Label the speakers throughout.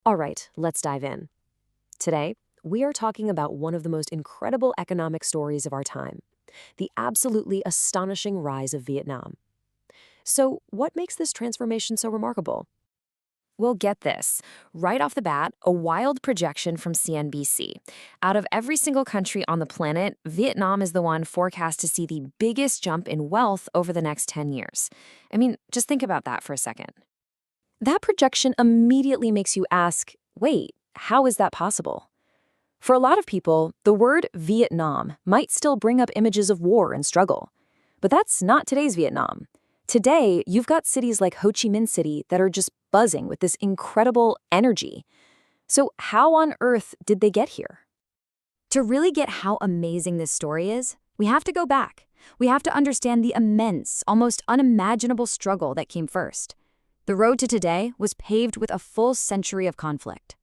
Speaker 1: All right, let's dive in. Today, we are talking about one of the most incredible economic stories of our time, the absolutely astonishing rise of Vietnam. So, what makes this transformation so remarkable?
Speaker 2: Well, get this. Right off the bat, a wild projection from CNBC. Out of every single country on the planet, Vietnam is the one forecast to see the biggest jump in wealth over the next 10 years. I mean, just think about that for a second.
Speaker 1: That projection immediately makes you ask, wait, how is that possible? For a lot of people, the word Vietnam might still bring up images of war and struggle. But that's not today's Vietnam. Today, you've got cities like Ho Chi Minh City that are just buzzing with this incredible energy. So how on earth did they get here?
Speaker 2: To really get how amazing this story is, we have to go back. We have to understand the immense, almost unimaginable struggle that came first. The road to today was paved with a full century of conflict.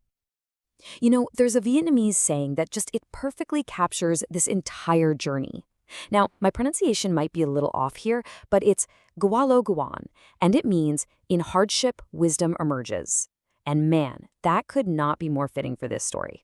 Speaker 1: You know, there's a Vietnamese saying that just it perfectly captures this entire journey. Now, my pronunciation might be a little off here, but it's Gualo Guan, and it means in hardship, wisdom emerges. And man, that could not be more fitting for this story.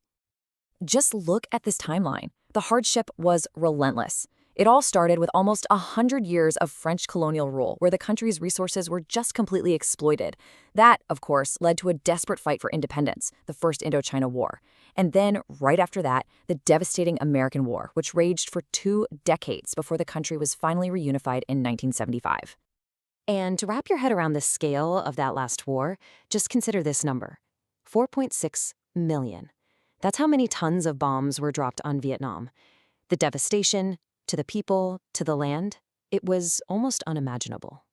Speaker 1: Just look at this timeline. The hardship was relentless. It all started with almost 100 years of French colonial rule, where the country's resources were just completely exploited. That, of course, led to a desperate fight for independence, the First Indochina War. And then, right after that, the devastating American War, which raged for 2 decades before the country was finally reunified in 1975. And to wrap your head around the scale of that last war, just consider this number: 4.6 million. That's how many tons of bombs were dropped on Vietnam. The devastation, to the people, to the land, it was almost unimaginable.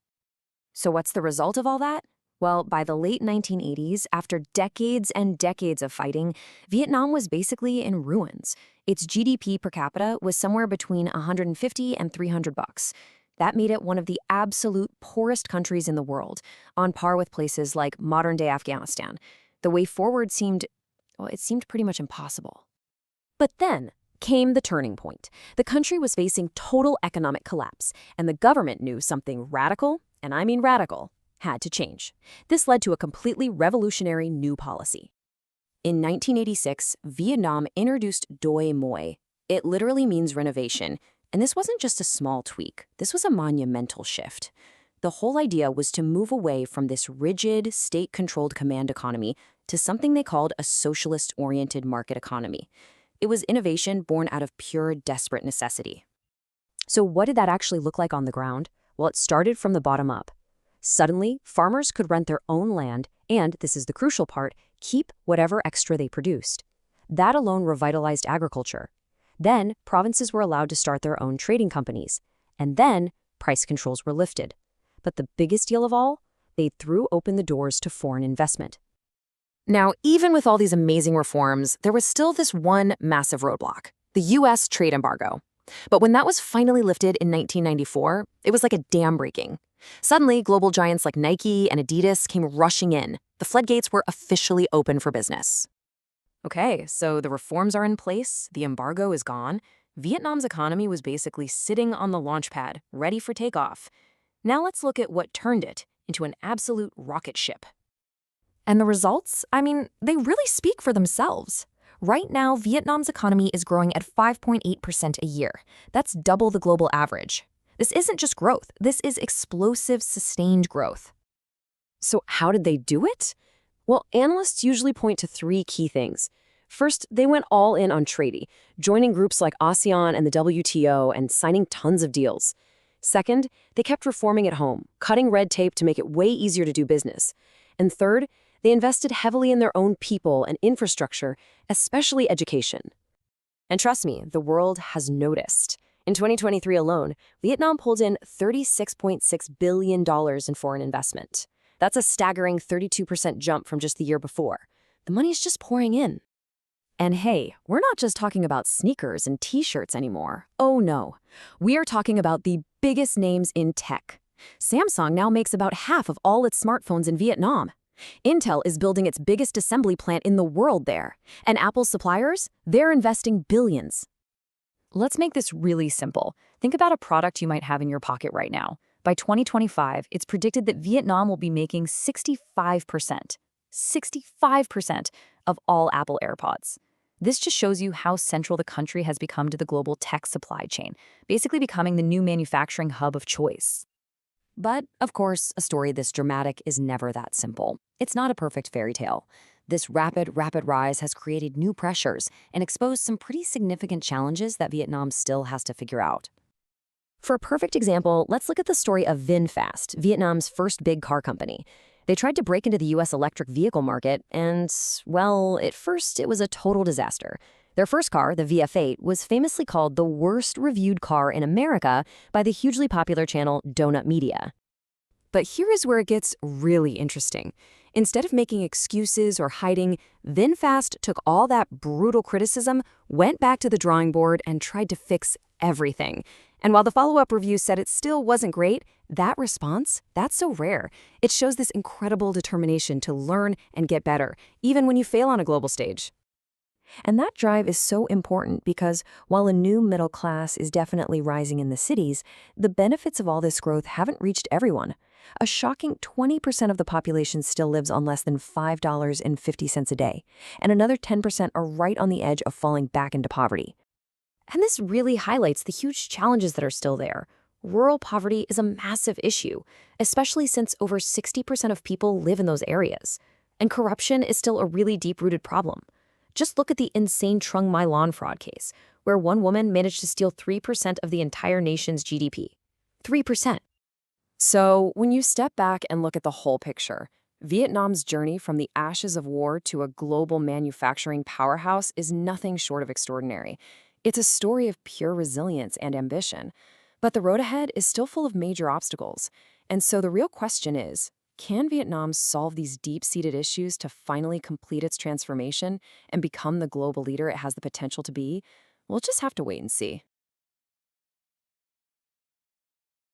Speaker 1: So what's the result of all that? Well, by the late 1980s, after decades and decades of fighting, Vietnam was basically in ruins. Its GDP per capita was somewhere between 150 and 300 bucks. That made it one of the absolute poorest countries in the world, on par with places like modern-day Afghanistan. The way forward seemed pretty much impossible. But then came the turning point. The country was facing total economic collapse, and the government knew something radical, and I mean radical, had to change. This led to a completely revolutionary new policy. In 1986, Vietnam introduced Doi Moi. It literally means renovation, and this wasn't just a small tweak. This was a monumental shift. The whole idea was to move away from this rigid, state-controlled command economy to something they called a socialist-oriented market economy. It was innovation born out of pure, desperate necessity. So what did that actually look like on the ground? Well, it started from the bottom up. Suddenly, farmers could rent their own land and, this is the crucial part, keep whatever extra they produced. That alone revitalized agriculture. Then, provinces were allowed to start their own trading companies. And then, price controls were lifted. But the biggest deal of all, they threw open the doors to foreign investment. Now, even with all these amazing reforms, there was still this one massive roadblock: the U.S. trade embargo. But when that was finally lifted in 1994, it was like a dam breaking. Suddenly, global giants like Nike and Adidas came rushing in. The floodgates were officially open for business. Okay, so the reforms are in place, the embargo is gone. Vietnam's economy was basically sitting on the launch pad, ready for takeoff. Now let's look at what turned it into an absolute rocket ship. And the results? I mean, they really speak for themselves. Right now, Vietnam's economy is growing at 5.8% a year. That's double the global average. This isn't just growth. This is explosive, sustained growth. So how did they do it? Well, analysts usually point to 3 key things. First, they went all in on trading, joining groups like ASEAN and the WTO and signing tons of deals. Second, they kept reforming at home, cutting red tape to make it way easier to do business. And third, they invested heavily in their own people and infrastructure, especially education. And trust me, the world has noticed. In 2023 alone, Vietnam pulled in $36.6 billion in foreign investment. That's a staggering 32% jump from just the year before. The money's just pouring in. And hey, we're not just talking about sneakers and t-shirts anymore. Oh no. We are talking about the biggest names in tech. Samsung now makes about half of all its smartphones in Vietnam. Intel is building its biggest assembly plant in the world there. And Apple's suppliers, they're investing billions. Let's make this really simple. Think about a product you might have in your pocket right now. By 2025, it's predicted that Vietnam will be making 65%. 65% of all Apple AirPods. This just shows you how central the country has become to the global tech supply chain, basically becoming the new manufacturing hub of choice. But, of course, a story this dramatic is never that simple. It's not a perfect fairy tale. This rapid rise has created new pressures and exposed some pretty significant challenges that Vietnam still has to figure out. For a perfect example, let's look at the story of VinFast, Vietnam's first big car company. They tried to break into the US electric vehicle market, and, well, at first it was a total disaster. Their first car, the VF8, was famously called the worst reviewed car in America by the hugely popular channel Donut Media. But here is where it gets really interesting. Instead of making excuses or hiding, VinFast took all that brutal criticism, went back to the drawing board, and tried to fix everything. And while the follow-up review said it still wasn't great, that response, that's so rare. It shows this incredible determination to learn and get better, even when you fail on a global stage. And that drive is so important because while a new middle class is definitely rising in the cities, the benefits of all this growth haven't reached everyone. A shocking 20% of the population still lives on less than $5.50 a day, and another 10% are right on the edge of falling back into poverty. And this really highlights the huge challenges that are still there. Rural poverty is a massive issue, especially since over 60% of people live in those areas. And corruption is still a really deep-rooted problem. Just look at the insane Trung My Lawn fraud case, where one woman managed to steal 3% of the entire nation's GDP. 3%. So, when you step back and look at the whole picture, Vietnam's journey from the ashes of war to a global manufacturing powerhouse is nothing short of extraordinary. It's a story of pure resilience and ambition. But the road ahead is still full of major obstacles. And so the real question is, can Vietnam solve these deep-seated issues to finally complete its transformation and become the global leader it has the potential to be? We'll just have to wait and see.